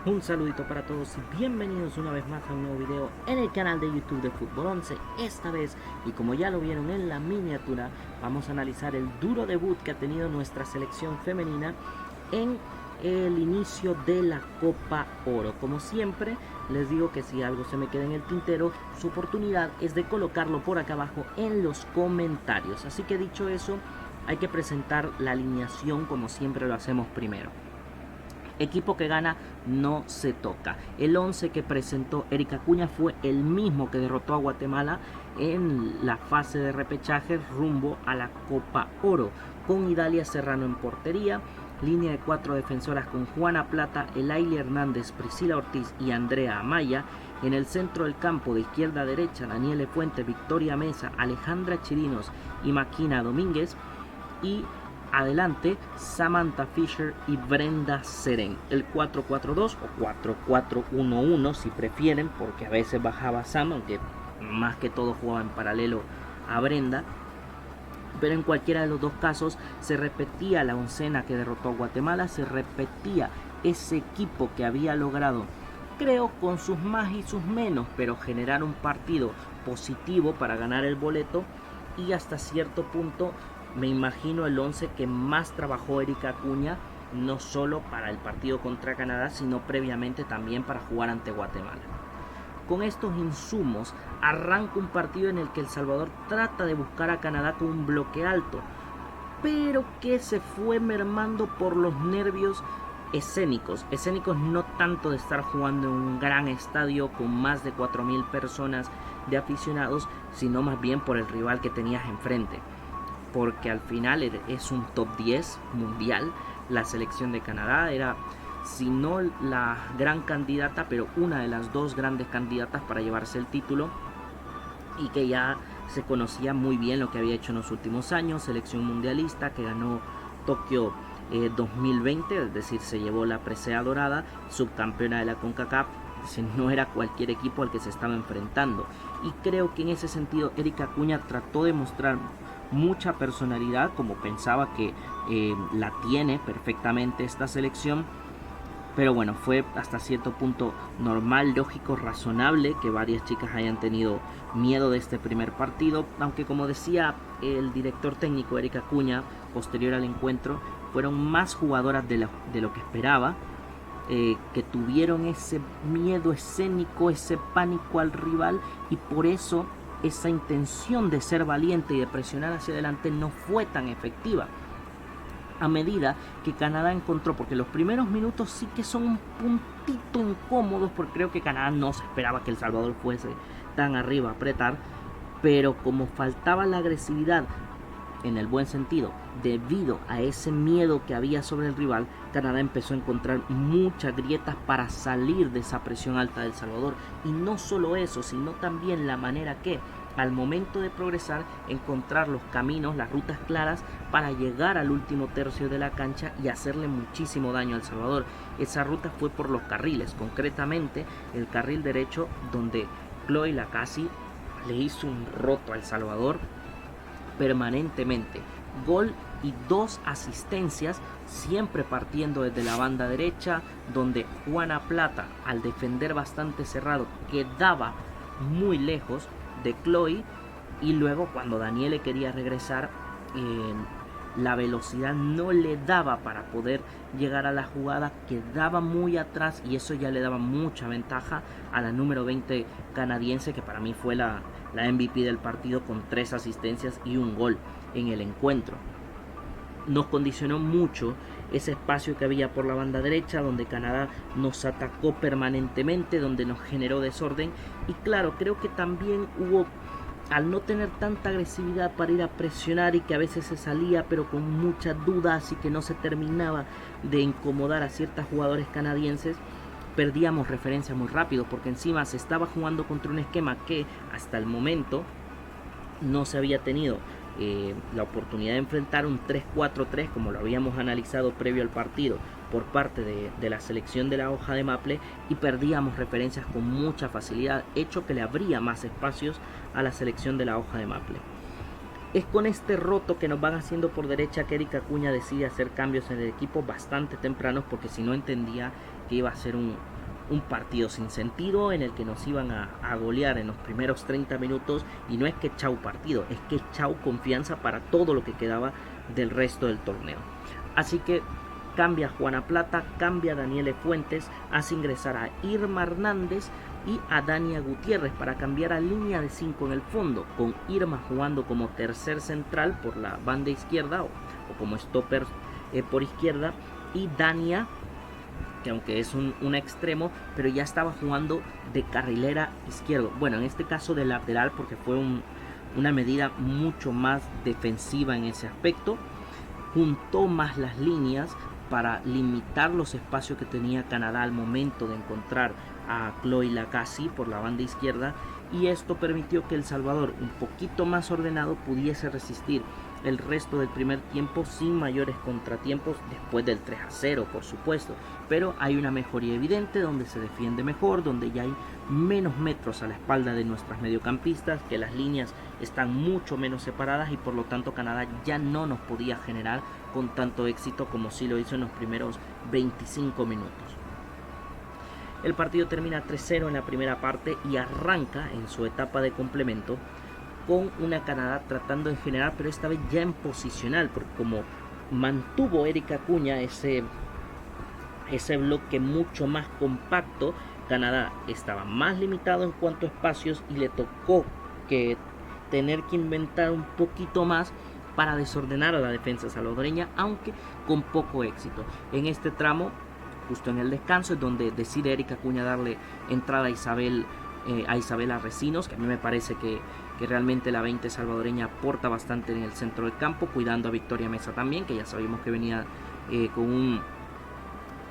Un saludito para todos y bienvenidos una vez más a un nuevo video en el canal de YouTube de Fútbol 11. Esta vez, y como ya lo vieron en la miniatura, vamos a analizar el duro debut que ha tenido nuestra selección femenina en el inicio de la Copa Oro. Como siempre, les digo que si algo se me queda en el tintero, su oportunidad es de colocarlo por acá abajo en los comentarios. Así que dicho eso, hay que presentar la alineación como siempre lo hacemos primero. Equipo que gana no se toca. El 11 que presentó Erika Acuña fue el mismo que derrotó a Guatemala en la fase de repechaje rumbo a la Copa Oro, con Idalia Serrano en portería, línea de 4 defensoras con Juana Plata, Elaili Hernández, Priscila Ortiz y Andrea Amaya. En el centro del campo de izquierda a derecha, Daniele Fuente, Victoria Mesa, Alejandra Chirinos y Maquina Domínguez. Y adelante, Samantha Fisher y Brenda Seren. El 4-4-2 o 4-4-1-1 si prefieren, porque a veces bajaba Sam, aunque más que todo jugaba en paralelo a Brenda. Pero en cualquiera de los dos casos se repetía la oncena que derrotó a Guatemala, se repetía ese equipo que había logrado, creo con sus más y sus menos, pero generar un partido positivo para ganar el boleto. Y hasta cierto punto me imagino el 11 que más trabajó Erika Acuña, no solo para el partido contra Canadá, sino previamente también para jugar ante Guatemala. Con estos insumos arranca un partido en el que El Salvador trata de buscar a Canadá con un bloque alto, pero que se fue mermando por los nervios escénicos no tanto de estar jugando en un gran estadio con más de 4000 personas de aficionados, sino más bien por el rival que tenías enfrente, porque al final es un top 10 mundial. La selección de Canadá era, si no la gran candidata, pero una de las dos grandes candidatas para llevarse el título, y que ya se conocía muy bien lo que había hecho en los últimos años. Selección mundialista que ganó Tokio 2020, es decir, se llevó la presea dorada, subcampeona de la CONCACAF. No era cualquier equipo al que se estaba enfrentando, y creo que en ese sentido Erika Acuña trató de mostrar mucha personalidad, como pensaba que la tiene perfectamente esta selección. Pero bueno, fue hasta cierto punto normal, lógico, razonable que varias chicas hayan tenido miedo de este primer partido, aunque como decía el director técnico Erika Acuña posterior al encuentro, fueron más jugadoras de lo que esperaba, que tuvieron ese miedo escénico, ese pánico al rival, y por eso esa intención de ser valiente y de presionar hacia adelante no fue tan efectiva. A medida que Canadá encontró, porque los primeros minutos sí que son un puntito incómodos, porque creo que Canadá no se esperaba que El Salvador fuese tan arriba a apretar, pero como faltaba la agresividad, en el buen sentido, debido a ese miedo que había sobre el rival, Canadá empezó a encontrar muchas grietas para salir de esa presión alta del Salvador. Y no solo eso, sino también la manera que, al momento de progresar, encontrar los caminos, las rutas claras para llegar al último tercio de la cancha y hacerle muchísimo daño al Salvador. Esa ruta fue por los carriles, concretamente el carril derecho, donde Chloe Lacasi le hizo un roto al Salvador permanentemente. Gol y 2 asistencias, siempre partiendo desde la banda derecha, donde Juana Plata, al defender bastante cerrado, quedaba muy lejos de Chloe, y luego cuando Daniele quería regresar, la velocidad no le daba para poder llegar a la jugada, quedaba muy atrás, y eso ya le daba mucha ventaja a la número 20 canadiense, que para mí fue la MVP del partido, con 3 asistencias y un gol en el encuentro. Nos condicionó mucho ese espacio que había por la banda derecha, donde Canadá nos atacó permanentemente, donde nos generó desorden. Y claro, creo que también hubo, al no tener tanta agresividad para ir a presionar, y que a veces se salía pero con muchas dudas y que no se terminaba de incomodar a ciertos jugadores canadienses, perdíamos referencia muy rápido, porque encima se estaba jugando contra un esquema que hasta el momento no se había tenido la oportunidad de enfrentar, un 3-4-3 como lo habíamos analizado previo al partido por parte de la selección de la hoja de Maple, y perdíamos referencias con mucha facilidad, hecho que le abría más espacios a la selección de la hoja de Maple. Es con este roto que nos van haciendo por derecha que Eric Acuña decide hacer cambios en el equipo bastante tempranos, porque si no entendía que iba a ser un partido sin sentido en el que nos iban a golear en los primeros 30 minutos, y no es que chau partido, es que chau confianza para todo lo que quedaba del resto del torneo. Así que cambia Juana Plata, cambia a Daniele Fuentes, hace ingresar a Irma Hernández y a Dania Gutiérrez para cambiar a línea de 5 en el fondo, con Irma jugando como tercer central por la banda izquierda o como stopper por izquierda, y Dania, que aunque es un extremo, pero ya estaba jugando de carrilera izquierdo, bueno, en este caso de lateral, porque fue una medida mucho más defensiva en ese aspecto. Juntó más las líneas para limitar los espacios que tenía Canadá al momento de encontrar a Chloe Lacazzi por la banda izquierda, y esto permitió que El Salvador, un poquito más ordenado, pudiese resistir el resto del primer tiempo sin mayores contratiempos, después del 3-0 por supuesto, pero hay una mejoría evidente donde se defiende mejor, donde ya hay menos metros a la espalda de nuestras mediocampistas, que las líneas están mucho menos separadas y por lo tanto Canadá ya no nos podía generar con tanto éxito como sí lo hizo en los primeros 25 minutos. El partido termina 3-0 en la primera parte y arranca en su etapa de complemento con una Canadá tratando de generar, pero esta vez ya en posicional, porque como mantuvo Eric Acuña ese bloque mucho más compacto, Canadá estaba más limitado en cuanto a espacios y le tocó que tener que inventar un poquito más para desordenar a la defensa salvadoreña, aunque con poco éxito. En este tramo, justo en el descanso, es donde decide Eric Acuña darle entrada a Isabela Recinos, que a mí me parece que realmente la 20 salvadoreña aporta bastante en el centro del campo, cuidando a Victoria Mesa también, que ya sabíamos que venía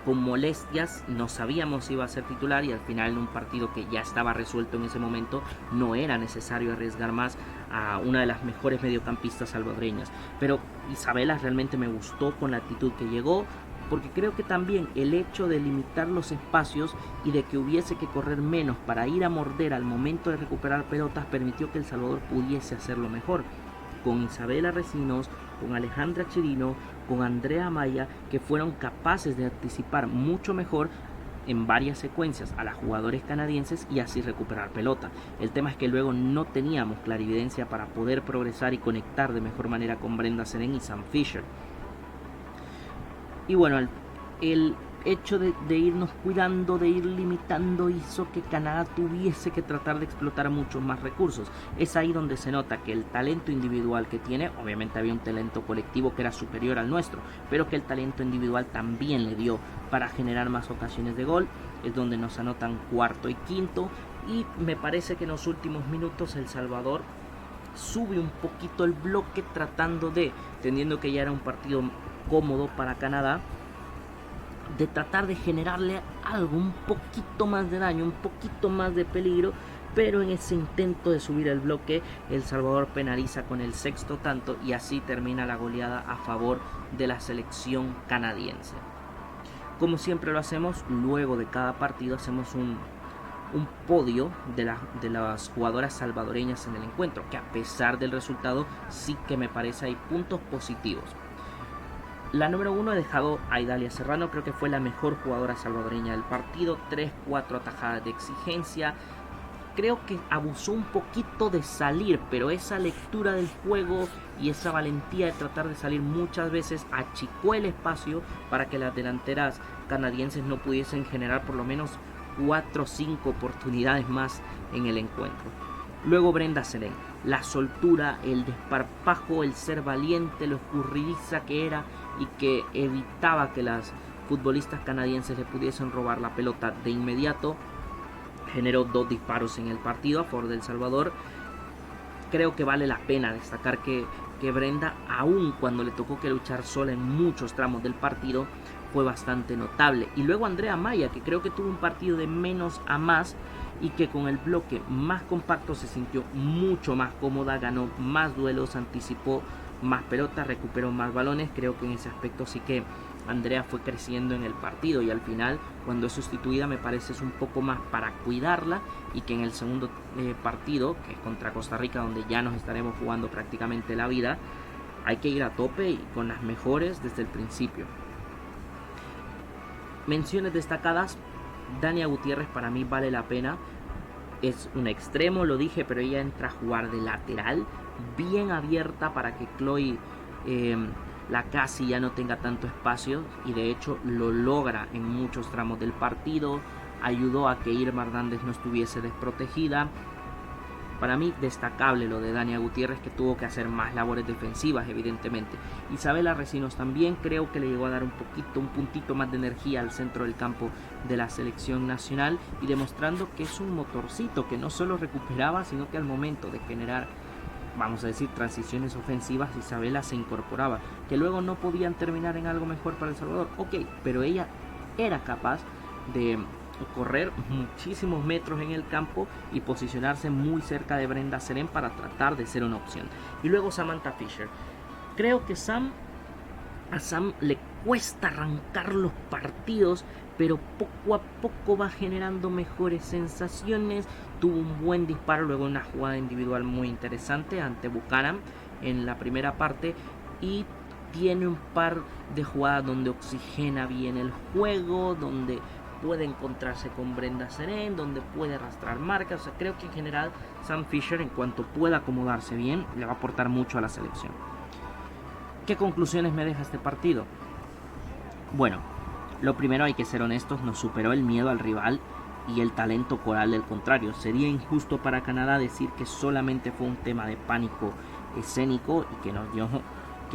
con molestias, no sabíamos si iba a ser titular, y al final en un partido que ya estaba resuelto en ese momento no era necesario arriesgar más a una de las mejores mediocampistas salvadoreñas. Pero Isabela realmente me gustó con la actitud que llegó, porque creo que también el hecho de limitar los espacios y de que hubiese que correr menos para ir a morder al momento de recuperar pelotas permitió que El Salvador pudiese hacerlo mejor. Con Isabela Recinos, con Alejandra Chirino, con Andrea Maya, que fueron capaces de anticipar mucho mejor en varias secuencias a las jugadores canadienses y así recuperar pelota. El tema es que luego no teníamos clarividencia para poder progresar y conectar de mejor manera con Brenda Serén y Sam Fisher. Y bueno, el hecho de irnos cuidando, de ir limitando, hizo que Canadá tuviese que tratar de explotar muchos más recursos. Es ahí donde se nota que el talento individual que tiene, obviamente había un talento colectivo que era superior al nuestro, pero que el talento individual también le dio para generar más ocasiones de gol. Es donde nos anotan cuarto y quinto, y me parece que en los últimos minutos El Salvador sube un poquito el bloque, entendiendo que ya era un partido cómodo para Canadá, de tratar de generarle algo, un poquito más de daño, un poquito más de peligro, pero en ese intento de subir el bloque, El Salvador penaliza con el sexto tanto y así termina la goleada a favor de la selección canadiense. Como siempre lo hacemos, luego de cada partido hacemos un podio de las jugadoras salvadoreñas en el encuentro, que a pesar del resultado sí que me parece hay puntos positivos. La número 1 he dejado a Idalia Serrano, creo que fue la mejor jugadora salvadoreña del partido, 3-4 atajadas de exigencia, creo que abusó un poquito de salir, pero esa lectura del juego y esa valentía de tratar de salir muchas veces achicó el espacio para que las delanteras canadienses no pudiesen generar por lo menos 4 o 5 oportunidades más en el encuentro. Luego Brenda Serén, la soltura, el desparpajo, el ser valiente, lo escurridiza que era y que evitaba que las futbolistas canadienses le pudiesen robar la pelota de inmediato, generó 2 disparos en el partido a favor de El Salvador. Creo que vale la pena destacar que Brenda, aun cuando le tocó que luchar sola en muchos tramos del partido, fue bastante notable. Y luego Andrea Maya, que creo que tuvo un partido de menos a más y que con el bloque más compacto se sintió mucho más cómoda, ganó más duelos, anticipó más pelotas, recuperó más balones. Creo que en ese aspecto sí que Andrea fue creciendo en el partido y al final cuando es sustituida me parece es un poco más para cuidarla y que en el segundo partido, que es contra Costa Rica, donde ya nos estaremos jugando prácticamente la vida, hay que ir a tope y con las mejores desde el principio. Menciones destacadas: Dania Gutiérrez para mí vale la pena. Es un extremo, lo dije, pero ella entra a jugar de lateral, bien abierta para que Chloe la casi ya no tenga tanto espacio, y de hecho lo logra en muchos tramos del partido. Ayudó a que Irma Hernández no estuviese desprotegida. Para mí destacable lo de Dania Gutiérrez, que tuvo que hacer más labores defensivas evidentemente. Isabela Recinos también creo que le llegó a dar un puntito más de energía al centro del campo de la selección nacional, y demostrando que es un motorcito que no solo recuperaba, sino que al momento de generar, vamos a decir, transiciones ofensivas, Isabela se incorporaba, que luego no podían terminar en algo mejor para El Salvador, ok, pero ella era capaz de correr muchísimos metros en el campo y posicionarse muy cerca de Brenda Serén para tratar de ser una opción. Y luego Samantha Fisher. Creo que a Sam le cuesta arrancar los partidos, pero poco a poco va generando mejores sensaciones. Tuvo un buen disparo luego una jugada individual muy interesante ante Buchanan en la primera parte, y tiene un par de jugadas donde oxigena bien el juego, donde puede encontrarse con Brenda Serén, donde puede arrastrar marcas. O sea, creo que en general Sam Fisher, en cuanto pueda acomodarse bien, le va a aportar mucho a la selección. ¿Qué conclusiones me deja este partido? Bueno, lo primero, hay que ser honestos, nos superó el miedo al rival y el talento coral del contrario. Sería injusto para Canadá decir que solamente fue un tema de pánico escénico y que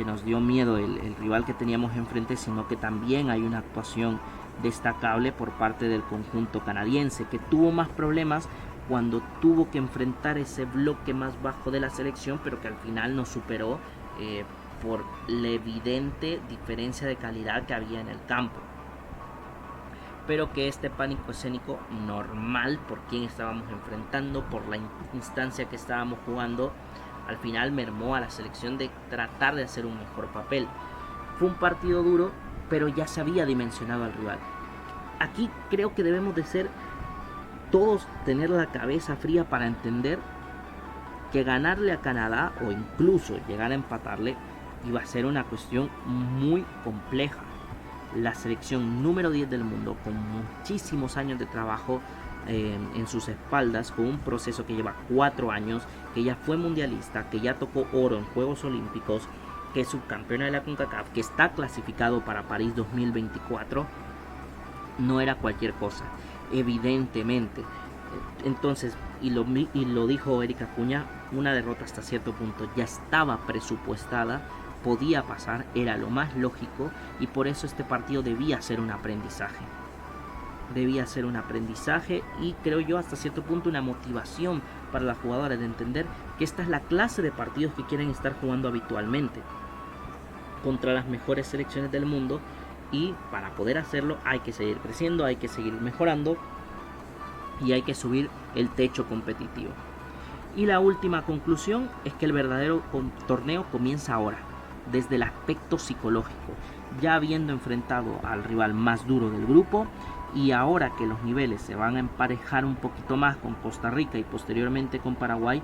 nos dio miedo el rival que teníamos enfrente, sino que también hay una actuación destacable por parte del conjunto canadiense, que tuvo más problemas cuando tuvo que enfrentar ese bloque más bajo de la selección, pero que al final nos superó por la evidente diferencia de calidad que había en el campo. Pero que este pánico escénico normal por quien estábamos enfrentando, por la instancia que estábamos jugando, al final mermó a la selección de tratar de hacer un mejor papel. Fue un partido duro, pero ya se había dimensionado al rival. Aquí creo que debemos de ser todos, tener la cabeza fría para entender que ganarle a Canadá o incluso llegar a empatarle iba a ser una cuestión muy compleja. La selección número 10 del mundo, con muchísimos años de trabajo en sus espaldas, con un proceso que lleva 4 años, que ya fue mundialista, que ya tocó oro en Juegos Olímpicos, que es subcampeona de la CONCACAF, que está clasificado para París 2024, no era cualquier cosa, evidentemente. Entonces, y lo dijo Erika Acuña, una derrota hasta cierto punto ya estaba presupuestada, podía pasar, era lo más lógico, y por eso este partido debía ser un aprendizaje. Y creo yo hasta cierto punto una motivación para las jugadoras de entender que esta es la clase de partidos que quieren estar jugando habitualmente contra las mejores selecciones del mundo, y para poder hacerlo hay que seguir creciendo, hay que seguir mejorando y hay que subir el techo competitivo. Y la última conclusión es que el verdadero torneo comienza ahora, desde el aspecto psicológico, ya habiendo enfrentado al rival más duro del grupo, y ahora que los niveles se van a emparejar un poquito más con Costa Rica y posteriormente con Paraguay,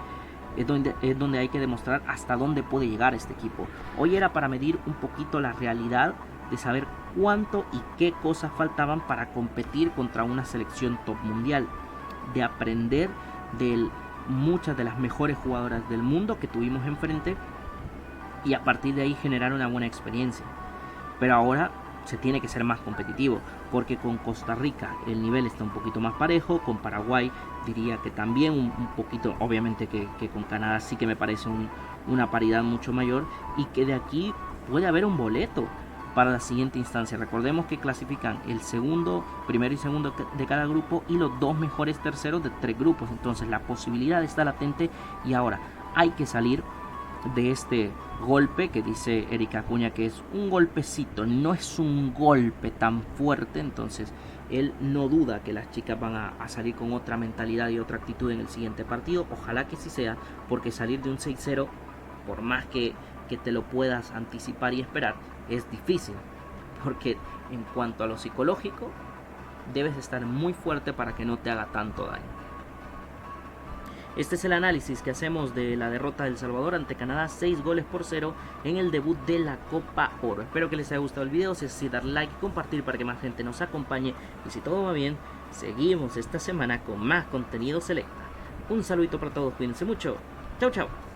es donde hay que demostrar hasta dónde puede llegar este equipo. Hoy era para medir un poquito la realidad de saber cuánto y qué cosas faltaban para competir contra una selección top mundial, de aprender de muchas de las mejores jugadoras del mundo que tuvimos enfrente y a partir de ahí generar una buena experiencia. Pero ahora se tiene que ser más competitivo, porque con Costa Rica el nivel está un poquito más parejo, con Paraguay diría que también un poquito, obviamente que con Canadá sí que me parece una paridad mucho mayor, y que de aquí puede haber un boleto para la siguiente instancia. Recordemos que clasifican el primero y segundo de cada grupo y los 2 mejores terceros de 3 grupos, entonces la posibilidad está latente y ahora hay que salir de este golpe que dice Erika Acuña que es un golpecito, no es un golpe tan fuerte. Entonces él no duda que las chicas van a salir con otra mentalidad y otra actitud en el siguiente partido. Ojalá que sí sea, porque salir de un 6-0, por más que te lo puedas anticipar y esperar, es difícil. porque en cuanto a lo psicológico, debes estar muy fuerte para que no te haga tanto daño. Este es el análisis que hacemos de la derrota de El Salvador ante Canadá 6-0 en el debut de la Copa Oro. Espero que les haya gustado el video, si es así, dar like y compartir para que más gente nos acompañe. Y si todo va bien, seguimos esta semana con más contenido selecta. Un saludito para todos, cuídense mucho. Chau, chau.